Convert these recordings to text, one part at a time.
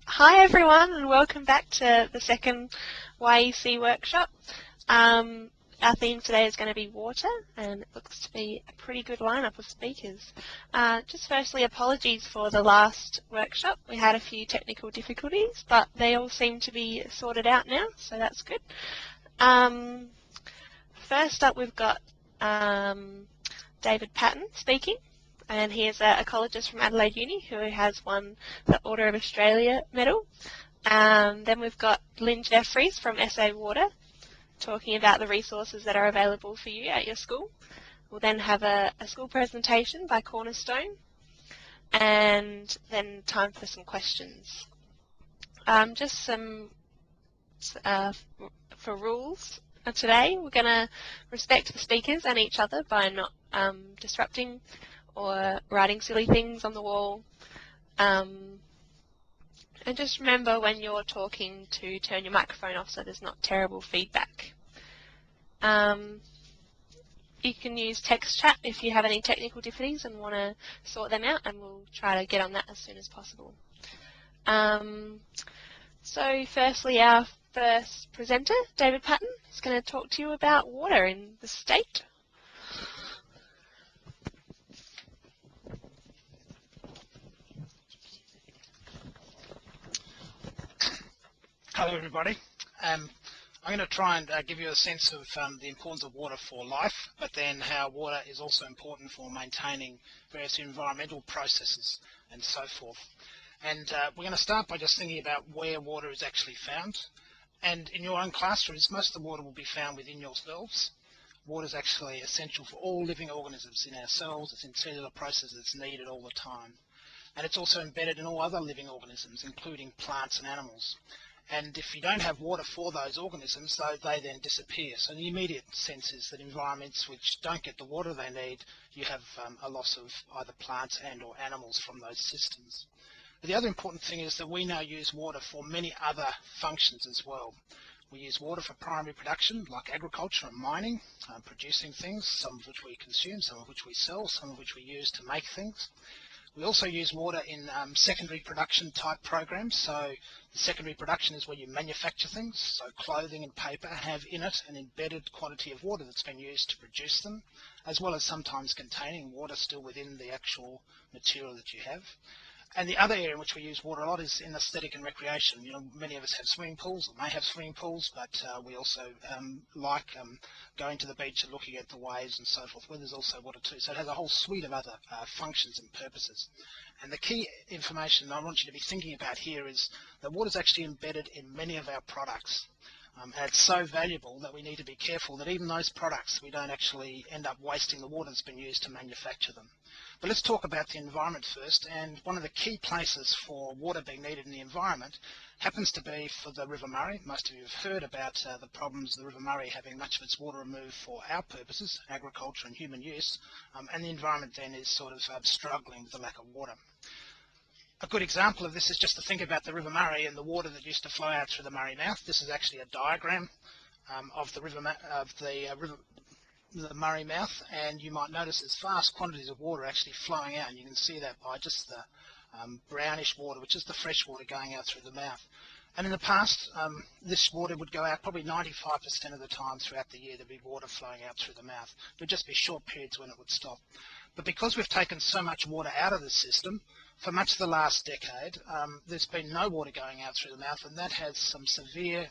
Hi everyone, and welcome back to the second YEC workshop. Our theme today is going to be water, and it looks to be a pretty good lineup of speakers. Just firstly, apologies for the last workshop. We had a few technical difficulties, but they all seem to be sorted out now, so that's good. First up, we've got David Patton speaking. And he is an ecologist from Adelaide Uni who has won the Order of Australia medal. Then we've got Lynn Jeffries from SA Water talking about the resources that are available for you at your school. We'll then have a school presentation by Cornerstone, and then time for some questions. Just some for rules today. We're going to respect the speakers and each other by not disrupting or writing silly things on the wall. And just remember when you're talking to turn your microphone off so there's not terrible feedback. You can use text chat if you have any technical difficulties and want to sort them out, and we'll try to get on that as soon as possible. So firstly, our first presenter, David Patton, is going to talk to you about water in the state. Hello everybody. I'm going to try and give you a sense of the importance of water for life, but then how water is also important for maintaining various environmental processes and so forth. And we're going to start by just thinking about where water is actually found. And in your own classrooms, most of the water will be found within yourselves. Water is actually essential for all living organisms in our cells. It's in cellular processes. It's needed all the time. And it's also embedded in all other living organisms, including plants and animals. And if you don't have water for those organisms, they then disappear. So the immediate sense is that environments which don't get the water they need, you have a loss of either plants and or animals from those systems. But the other important thing is that we now use water for many other functions as well. We use water for primary production, like agriculture and mining, producing things, some of which we consume, some of which we sell, some of which we use to make things. We also use water in secondary production type programs. So the secondary production is where you manufacture things. So clothing and paper have in it an embedded quantity of water that's been used to produce them, as well as sometimes containing water still within the actual material that you have. And the other area in which we use water a lot is in aesthetic and recreation. You know, many of us have swimming pools or may have swimming pools, but we also like going to the beach and looking at the waves and so forth, where there's also water too. So it has a whole suite of other functions and purposes. And the key information I want you to be thinking about here is that water is actually embedded in many of our products. And it's so valuable that we need to be careful that even those products, we don't actually end up wasting the water that's been used to manufacture them. But let's talk about the environment first, and one of the key places for water being needed in the environment happens to be for the River Murray. Most of you have heard about the problems of the River Murray having much of its water removed for our purposes, agriculture and human use, and the environment then is sort of struggling with the lack of water. A good example of this is just to think about the River Murray and the water that used to flow out through the Murray mouth. This is actually a diagram of the Murray mouth, and you might notice there's vast quantities of water actually flowing out, and you can see that by just the brownish water, which is the fresh water going out through the mouth. And in the past, this water would go out probably 95% of the time throughout the year. There'd be water flowing out through the mouth. There'd just be short periods when it would stop. But because we've taken so much water out of the system, for much of the last decade, there's been no water going out through the mouth, and that has some severe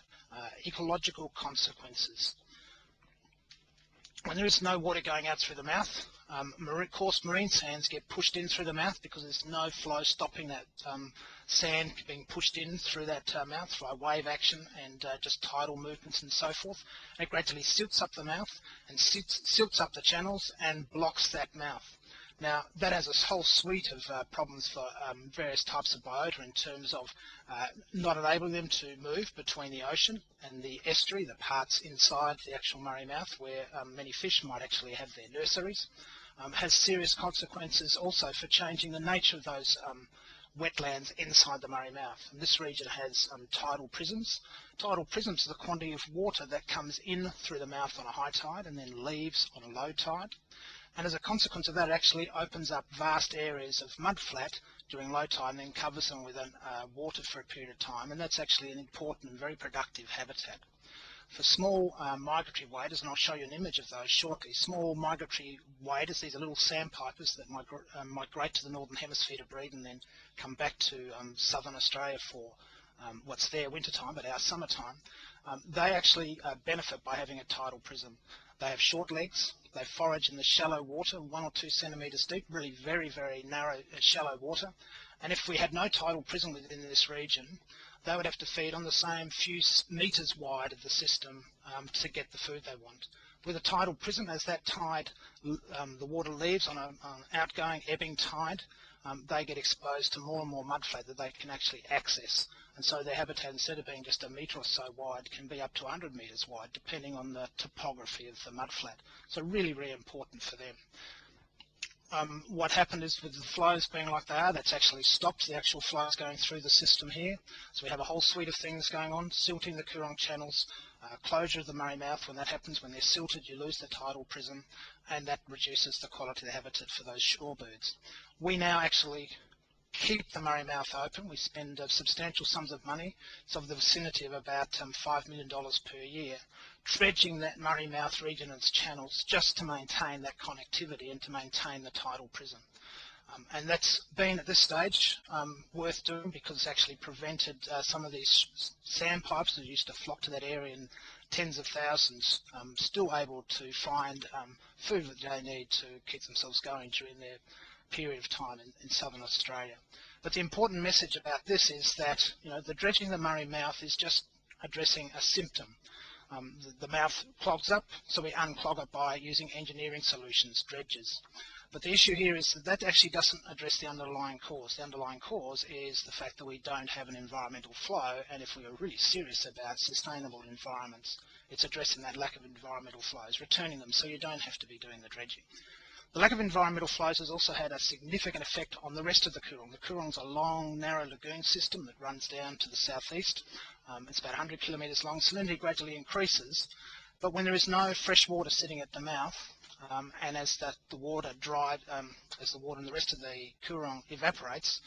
ecological consequences. When there is no water going out through the mouth, coarse marine sands get pushed in through the mouth because there's no flow stopping that sand being pushed in through that mouth by wave action and just tidal movements and so forth. And it gradually silts up the mouth and silts up the channels and blocks that mouth. Now, that has a whole suite of problems for various types of biota in terms of not enabling them to move between the ocean and the estuary, the parts inside the actual Murray mouth where many fish might actually have their nurseries. Has serious consequences also for changing the nature of those wetlands inside the Murray mouth. And this region has tidal prisms. Tidal prisms are the quantity of water that comes in through the mouth on a high tide and then leaves on a low tide. And as a consequence of that, it actually opens up vast areas of mudflat during low tide and then covers them with water for a period of time, and that's actually an important and very productive habitat. For small migratory waders, and I'll show you an image of those shortly, small migratory waders, these are little sandpipers that migrate to the northern hemisphere to breed and then come back to southern Australia for what's their wintertime, but our summertime. They actually benefit by having a tidal prism. They have short legs, they forage in the shallow water, 1 or 2 centimetres deep, really very, very narrow, shallow water. And if we had no tidal prism within this region, they would have to feed on the same few metres wide of the system to get the food they want. With a tidal prism, as that tide, the water leaves on an outgoing ebbing tide, they get exposed to more and more mudflat that they can actually access. And so their habitat, instead of being just a metre or so wide, can be up to 100 metres wide, depending on the topography of the mudflat. So really, really important for them. What happened is, with the flows being like they are, that's actually stopped the actual flows going through the system here. So we have a whole suite of things going on: silting the Coorong channels, closure of the Murray Mouth. When that happens, when they're silted, you lose the tidal prism, and that reduces the quality of the habitat for those shorebirds. We now actually keep the Murray Mouth open. We spend substantial sums of money. It's of the vicinity of about $5 million per year, dredging that Murray Mouth region and its channels just to maintain that connectivity and to maintain the tidal prism. And that's been, at this stage, worth doing, because it's actually prevented some of these sandpipers that used to flock to that area in tens of thousands, still able to find food that they need to keep themselves going during their period of time in southern Australia. But the important message about this is that, you know, the dredging of the Murray Mouth is just addressing a symptom. The mouth clogs up, so we unclog it by using engineering solutions, dredges. But the issue here is that that actually doesn't address the underlying cause. The underlying cause is the fact that we don't have an environmental flow, and if we are really serious about sustainable environments, it's addressing that lack of environmental flows, returning them so you don't have to be doing the dredging. The lack of environmental flows has also had a significant effect on the rest of the Coorong. The Coorong's a long, narrow lagoon system that runs down to the southeast. It's about 100 kilometres long. Salinity gradually increases, but when there is no fresh water sitting at the mouth, and as the water in the rest of the Coorong evaporates,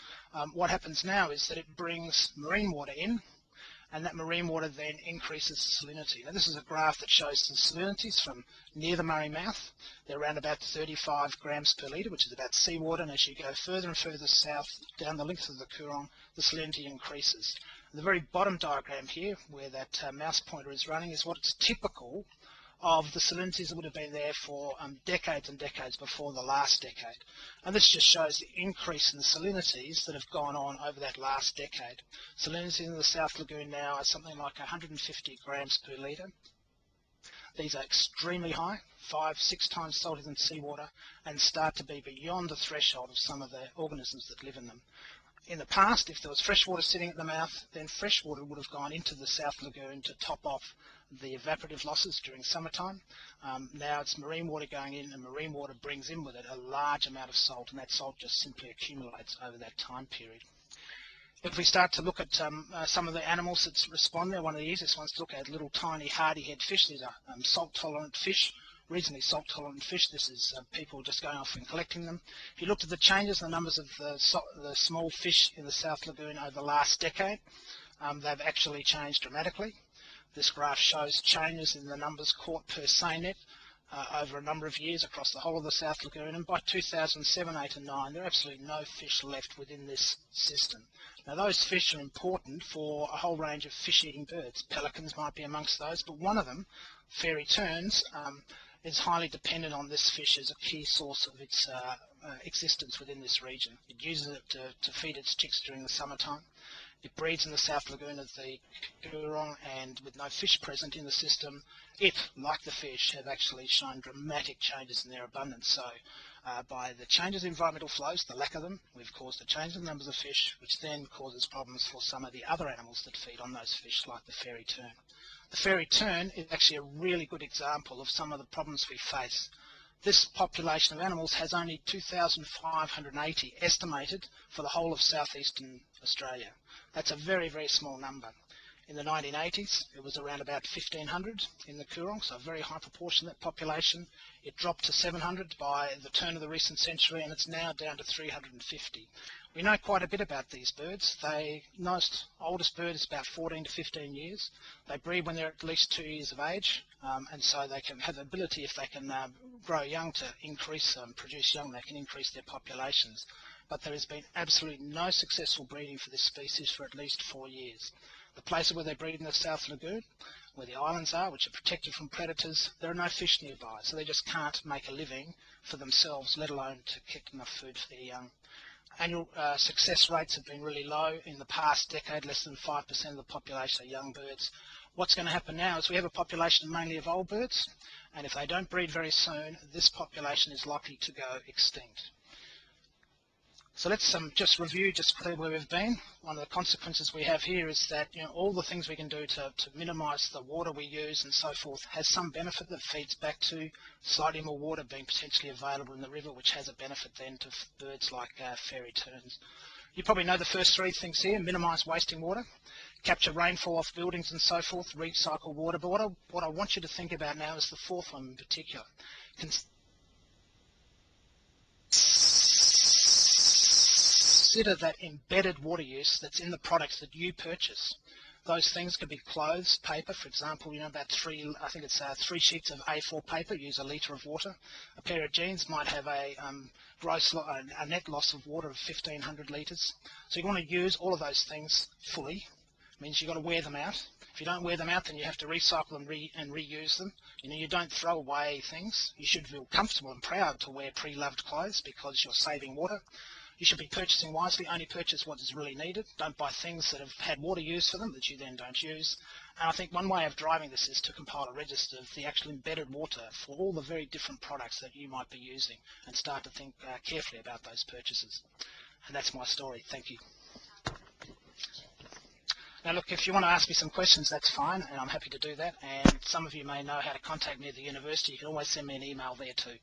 what happens now is that it brings marine water in, and that marine water then increases the salinity. Now, this is a graph that shows the salinities from near the Murray Mouth. They're around about 35 grams per litre, which is about seawater, and as you go further and further south down the length of the Coorong, the salinity increases. The very bottom diagram here, where that mouse pointer is running, is what's typical of the salinities that would have been there for decades and decades before the last decade. And this just shows the increase in the salinities that have gone on over that last decade. Salinities in the South Lagoon now are something like 150 grams per litre. These are extremely high, 5-6 times salter than seawater, and start to be beyond the threshold of some of the organisms that live in them. In the past, if there was fresh water sitting at the mouth, then fresh water would have gone into the South Lagoon to top off the evaporative losses during summertime. Now it's marine water going in, and marine water brings in with it a large amount of salt, and that salt just simply accumulates over that time period. If we start to look at some of the animals that respond there, one of the easiest ones to look at, little tiny hardy head fish. These are salt-tolerant fish, reasonably salt-tolerant fish. This is people just going off and collecting them. If you looked at the changes in the numbers of the small fish in the South Lagoon over the last decade, they've actually changed dramatically. This graph shows changes in the numbers caught per seinet over a number of years across the whole of the South Lagoon, and by 2007, 8 and 9 there are absolutely no fish left within this system. Now those fish are important for a whole range of fish-eating birds. Pelicans might be amongst those, but one of them, fairy terns, is highly dependent on this fish as a key source of its existence within this region. It uses it to feed its chicks during the summertime. It breeds in the South Lagoon of the Coorong, and with no fish present in the system, it, like the fish, have actually shown dramatic changes in their abundance. So by the changes in environmental flows, the lack of them, we've caused a change in the numbers of fish, which then causes problems for some of the other animals that feed on those fish, like the fairy tern. The fairy tern is actually a really good example of some of the problems we face. This population of animals has only 2,580 estimated for the whole of southeastern Australia. That's a very, very small number. In the 1980s, it was around about 1,500 in the Coorong, so a very high proportion of that population. It dropped to 700 by the turn of the recent century, and it's now down to 350. We know quite a bit about these birds. Most oldest bird is about 14 to 15 years. They breed when they're at least 2 years of age, and so they can have the ability, if they can grow young, to produce young, they can increase their populations. But there has been absolutely no successful breeding for this species for at least 4 years. The places where they breed in the South Lagoon, where the islands are, which are protected from predators, there are no fish nearby, so they just can't make a living for themselves, let alone to get enough food for their young. Annual success rates have been really low. In the past decade, less than 5% of the population are young birds. What's going to happen now is we have a population mainly of old birds, and if they don't breed very soon, this population is likely to go extinct. So let's just review just clear where we've been. One of the consequences we have here is that all the things we can do to minimise the water we use and so forth has some benefit that feeds back to slightly more water being potentially available in the river, which has a benefit then to birds like fairy terns. You probably know the first three things here: minimise wasting water, capture rainfall off buildings and so forth, recycle water. But what I want you to think about now is the fourth one in particular. Consider that embedded water use that's in the products that you purchase. Those things could be clothes, paper, for example, about 3 sheets of A4 paper use a litre of water. A pair of jeans might have a net loss of water of 1,500 litres. So you want to use all of those things fully. It means you've got to wear them out. If you don't wear them out, then you have to recycle them and reuse them. You don't throw away things. You should feel comfortable and proud to wear pre-loved clothes because you're saving water. You should be purchasing wisely, only purchase what is really needed. Don't buy things that have had water used for them that you then don't use. And I think one way of driving this is to compile a register of the actual embedded water for all the very different products that you might be using and start to think carefully about those purchases. And that's my story. Thank you. Now look, if you want to ask me some questions, that's fine, and I'm happy to do that. And some of you may know how to contact me at the university. You can always send me an email there too.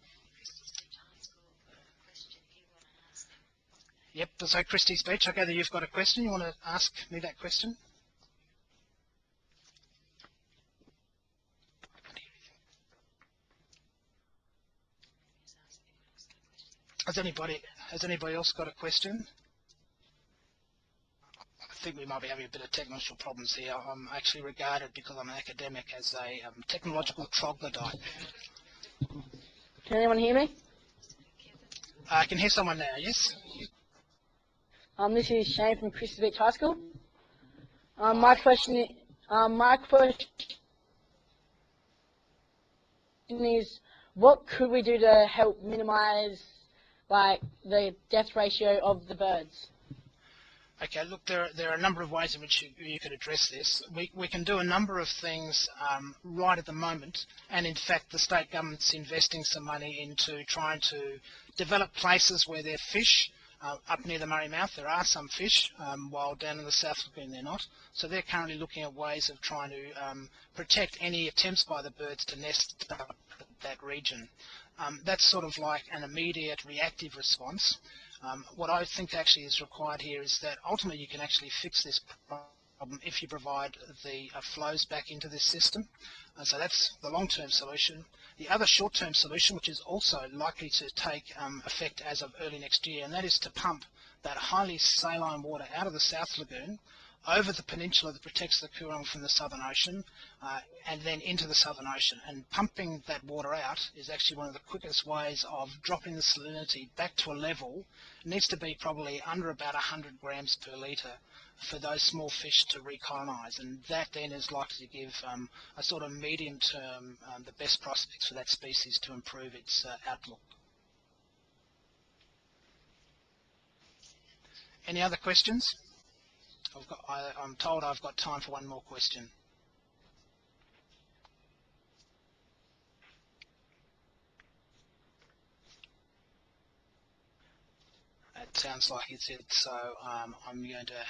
Yep, so Christie's Beach, I gather you've got a question. You want to ask me that question? Has anybody else got a question? I think we might be having a bit of technical problems here. I'm actually regarded, because I'm an academic, as a technological troglodyte. Can anyone hear me? I can hear someone now, yes? This is Shane from Christie's Beach High School. My question is, what could we do to help minimise, the death ratio of the birds? Okay, look, there are a number of ways in which you could address this. We can do a number of things right at the moment, and in fact the state government's investing some money into trying to develop places where there are fish. Up near the Murray Mouth there are some fish, while down in the South Lagoon they're not. So they're currently looking at ways of trying to protect any attempts by the birds to nest up that region. That's sort of like an immediate reactive response. What I think actually is required here is that ultimately you can actually fix this problem if you provide the flows back into this system. So that's the long-term solution. The other short-term solution, which is also likely to take effect as of early next year, and that is to pump that highly saline water out of the South Lagoon over the peninsula that protects the Coorong from the Southern Ocean, and then into the Southern Ocean. And pumping that water out is actually one of the quickest ways of dropping the salinity back to a level. It needs to be probably under about 100 grams per litre for those small fish to recolonise, and that then is likely to give a sort of medium term the best prospects for that species to improve its outlook. Any other questions? I'm told I've got time for one more question. It sounds like it's it, so I'm going to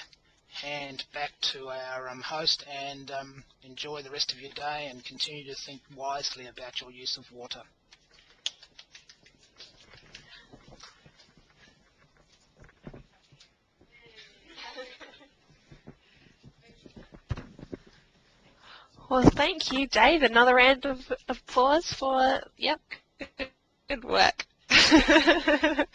hand back to our host and enjoy the rest of your day and continue to think wisely about your use of water. Well, thank you, Dave. Another round of applause for, yep, good work. That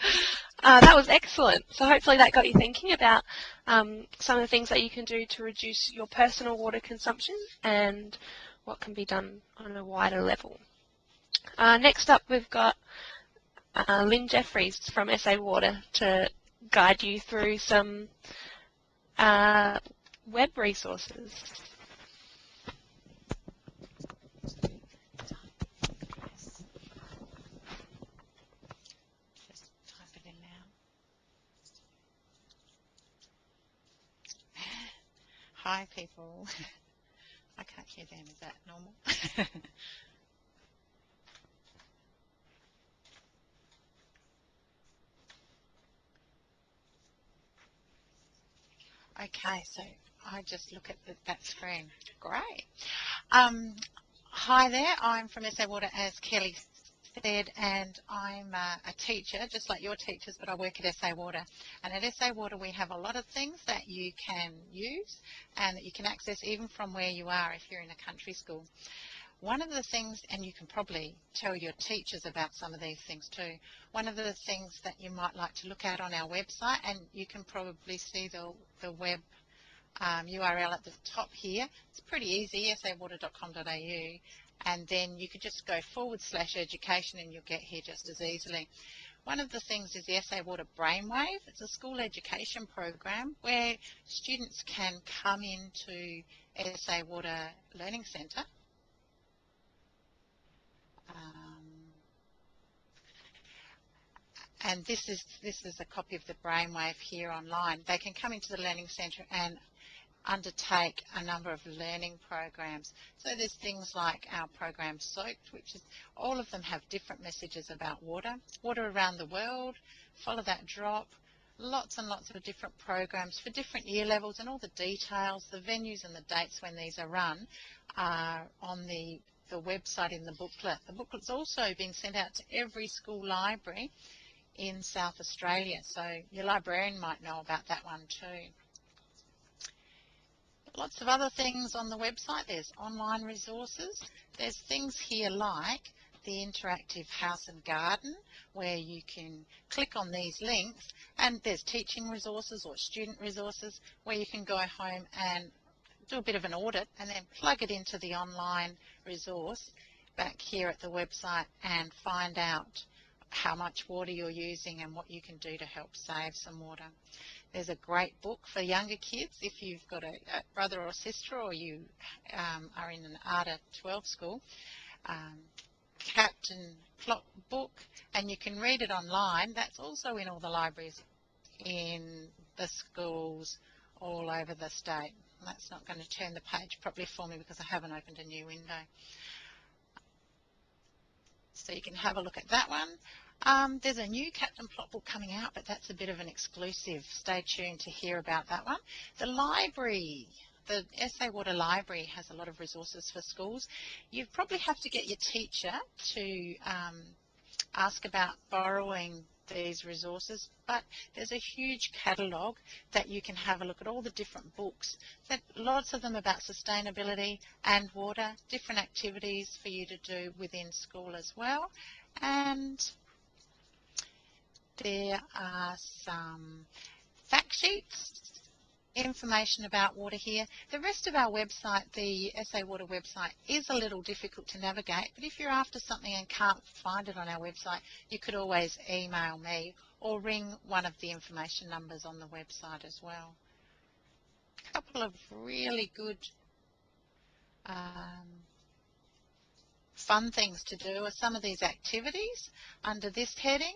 was excellent. So hopefully that got you thinking about some of the things that you can do to reduce your personal water consumption and what can be done on a wider level. Next up, we've got Lynn Jeffries from SA Water to guide you through some web resources. Hi people. I can't hear them, is that normal? Okay, so I just look at that screen. Great. Hi there, I'm from SA Water, as Kelly said, and I'm a teacher, just like your teachers, but I work at SA Water. And at SA Water we have a lot of things that you can use and that you can access even from where you are if you're in a country school. One of the things, and you can probably tell your teachers about some of these things too, one of the things that you might like to look at on our website, and you can probably see the web URL at the top here. It's pretty easy, sawater.com.au, and then you could just go /education and you'll get here just as easily. One of the things is the SA Water Brainwave. It's a school education program where students can come into SA Water Learning Centre. And this is a copy of the Brainwave here online. They can come into the Learning Centre and undertake a number of learning programs. So there's things like our program Soaked, which is, all of them have different messages about water. Water around the world, Follow That Drop, lots and lots of different programs for different year levels, and all the details, the venues and the dates when these are run are on the website in the booklet. The booklet's also been sent out to every school library in South Australia, so your librarian might know about that one too. Lots of other things on the website. There's online resources. There's things here like the interactive house and garden, where you can click on these links, and there's teaching resources or student resources where you can go home and do a bit of an audit and then plug it into the online resource back here at the website and find out how much water you're using and what you can do to help save some water. There's a great book for younger kids if you've got a brother or sister, or you are in an ARDA 12 school. Captain Plot book, and you can read it online. That's also in all the libraries in the schools all over the state. That's not going to turn the page properly for me because I haven't opened a new window. So you can have a look at that one. There's a new Captain Plot book coming out, but that's a bit of an exclusive. Stay tuned to hear about that one. The library, the SA Water Library, has a lot of resources for schools. You probably have to get your teacher to ask about borrowing these resources, but there's a huge catalogue that you can have a look at, all the different books, that lots of them about sustainability and water, different activities for you to do within school as well. And there are some fact sheets, information about water here. The rest of our website, the SA Water website, is a little difficult to navigate, but if you're after something and can't find it on our website, you could always email me or ring one of the information numbers on the website as well. A couple of really good fun things to do are some of these activities under this heading.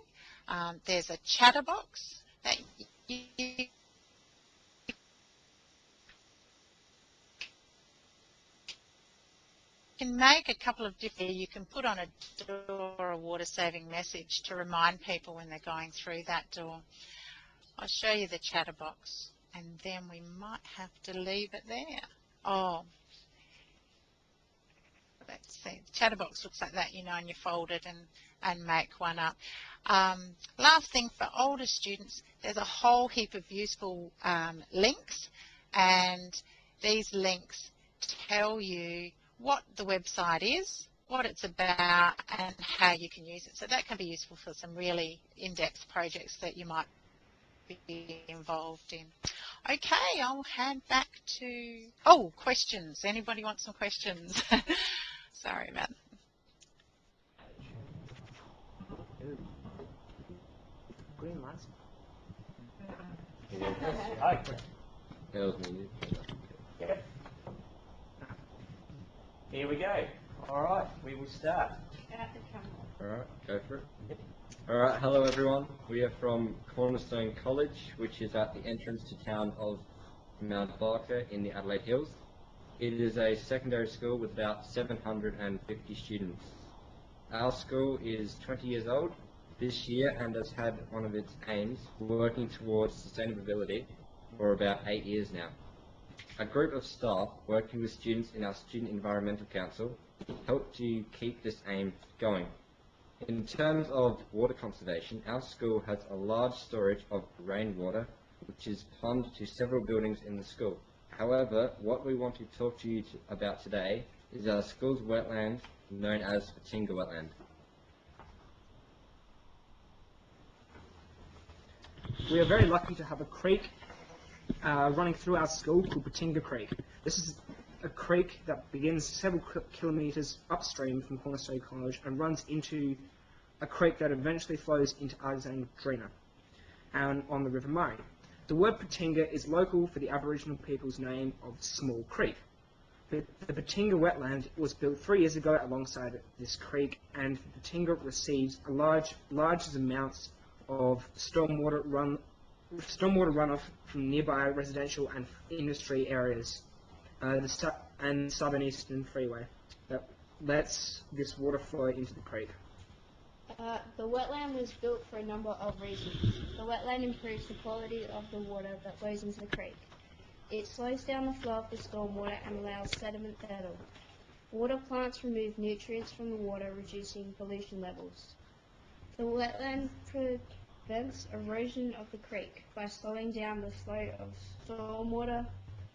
There's a chatterbox that you can make a couple of different. You can put on a door a water saving message to remind people when they're going through that door. I'll show you the chatterbox, and then we might have to leave it there. Oh, let's see. The chatterbox looks like that, you know, and you fold it and make one up. Last thing, for older students, there's a whole heap of useful links, and these links tell you what the website is, what it's about, and how you can use it. So that can be useful for some really in-depth projects that you might be involved in. Okay, I'll hand back to... Oh, questions. Anybody want some questions? Sorry about that. Green lights. Hi. That was me. Yep. Here we go. All right, we will start. All right, go for it. Yep. All right, hello everyone. We are from Cornerstone College, which is at the entrance to town of Mount Barker in the Adelaide Hills. It is a secondary school with about 750 students. Our school is 20 years old this year and has had one of its aims working towards sustainability for about 8 years now. A group of staff working with students in our Student Environmental Council help to keep this aim going. In terms of water conservation, our school has a large storage of rainwater which is plumbed to several buildings in the school. However, what we want to talk to you about today is our school's wetland known as Patinga Wetland. We are very lucky to have a creek running through our school called Patinga Creek. This is a creek that begins several kilometres upstream from Cornerstone College and runs into a creek that eventually flows into Alexandrina and on the River Murray. The word Patinga is local for the Aboriginal people's name of Small Creek. The Patinga wetland was built 3 years ago alongside this creek, and Patinga receives a large amounts of stormwater runoff from nearby residential and industry areas, and Southern Eastern Freeway that lets this water flow into the creek. The wetland was built for a number of reasons. The wetland improves the quality of the water that flows into the creek. It slows down the flow of the stormwater and allows sediment to settle. Water plants remove nutrients from the water, reducing pollution levels. The wetland prevents erosion of the creek by slowing down the flow of stormwater.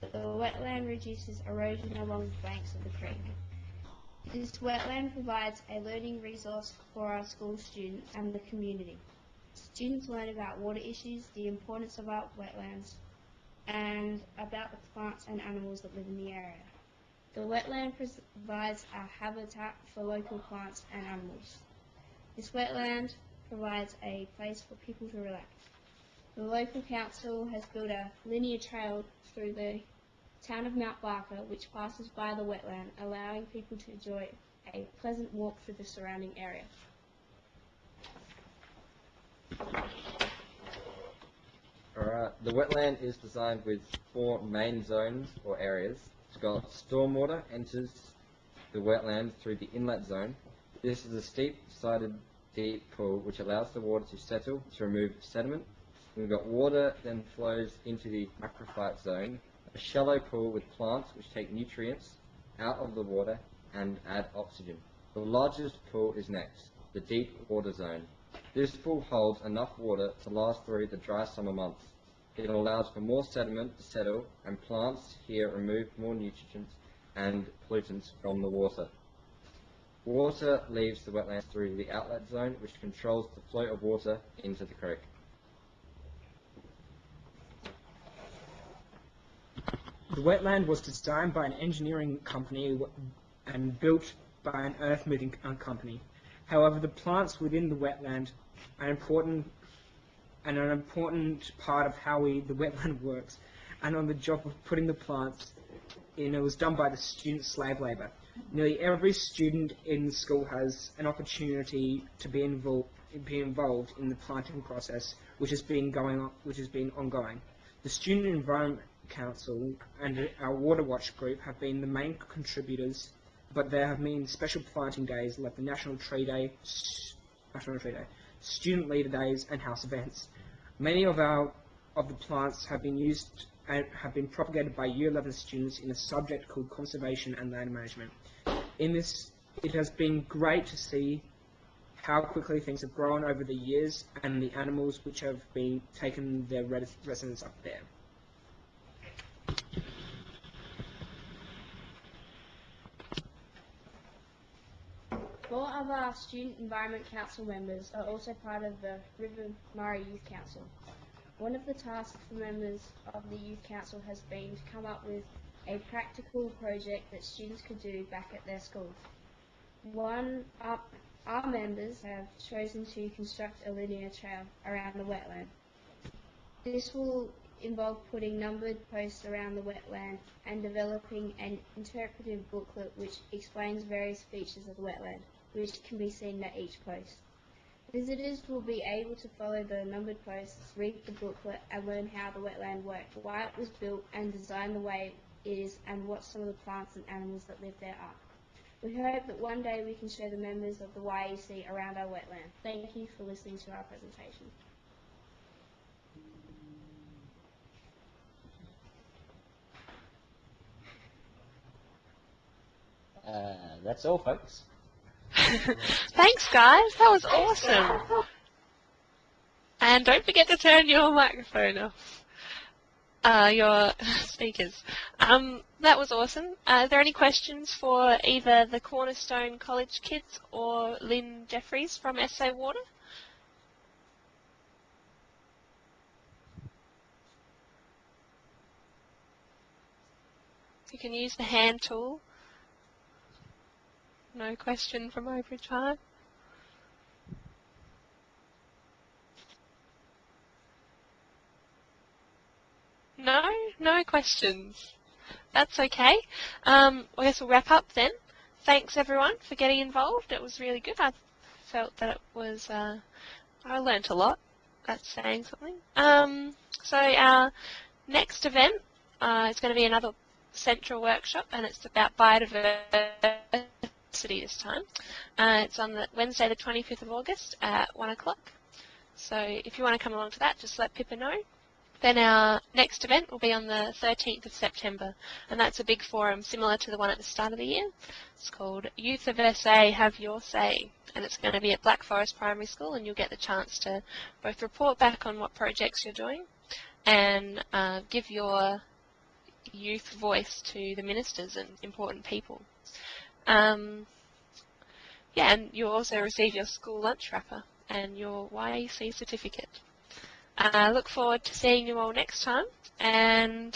The wetland reduces erosion along the banks of the creek. This wetland provides a learning resource for our school students and the community. Students learn about water issues, the importance of our wetlands, and about the plants and animals that live in the area. The wetland provides a habitat for local plants and animals. This wetland provides a place for people to relax. The local council has built a linear trail through the town of Mount Barker, which passes by the wetland, allowing people to enjoy a pleasant walk through the surrounding area. Alright, the wetland is designed with 4 main zones or areas. It's got stormwater enters the wetland through the inlet zone. This is a steep-sided deep pool which allows the water to settle to remove sediment. We've got water then flows into the macrophyte zone, a shallow pool with plants which take nutrients out of the water and add oxygen. The largest pool is next, the deep water zone. This pool holds enough water to last through the dry summer months. It allows for more sediment to settle, and plants here remove more nutrients and pollutants from the water. Water leaves the wetlands through the outlet zone, which controls the flow of water into the creek. The wetland was designed by an engineering company and built by an earth-moving company. However, the plants within the wetland are an important part of how the wetland works, and on the job of putting the plants in, it was done by the student slave labour. Nearly every student in school has an opportunity to be involved in the planting process, which has been ongoing. The Student Environment Council and our Water Watch group have been the main contributors, but there have been special planting days like the National Tree Day, Student Leader Days, and house events. Many of the plants have been used and have been propagated by Year 11 students in a subject called Conservation and Land Management. In this, it has been great to see how quickly things have grown over the years and the animals which have been taken their residence up there. of our Student Environment Council members are also part of the River Murray Youth Council. One of the tasks for members of the Youth Council has been to come up with a practical project that students could do back at their schools. Our members have chosen to construct a linear trail around the wetland. This will involve putting numbered posts around the wetland and developing an interpretive booklet which explains various features of the wetland, which can be seen at each post. Visitors will be able to follow the numbered posts, read the booklet, and learn how the wetland worked, why it was built and designed the way it is, and what some of the plants and animals that live there are. We hope that one day we can show the members of the YEC around our wetland. Thank you for listening to our presentation. That's all, folks. Thanks, guys. That was awesome. And don't forget to turn your microphone off. Your speakers. That was awesome. Are there any questions for either the Cornerstone College kids or Lynn Jeffries from SA Water? You can use the hand tool. No question from Overage High. No questions. That's okay. I guess we'll wrap up then. Thanks everyone for getting involved. It was really good. I felt that it was, I learnt a lot. That's saying something. So our next event is going to be another Central workshop, and it's about biodiversity this time. It's on Wednesday the 25th of August at 1 o'clock. So if you want to come along to that, just let Pippa know. Then our next event will be on the 13th of September, and that's a big forum similar to the one at the start of the year. It's called Youth of SA Have Your Say, and it's going to be at Black Forest Primary School, and you'll get the chance to both report back on what projects you're doing and give your youth voice to the ministers and important people. Yeah, and you'll also receive your school lunch wrapper and your YEC certificate. I look forward to seeing you all next time, and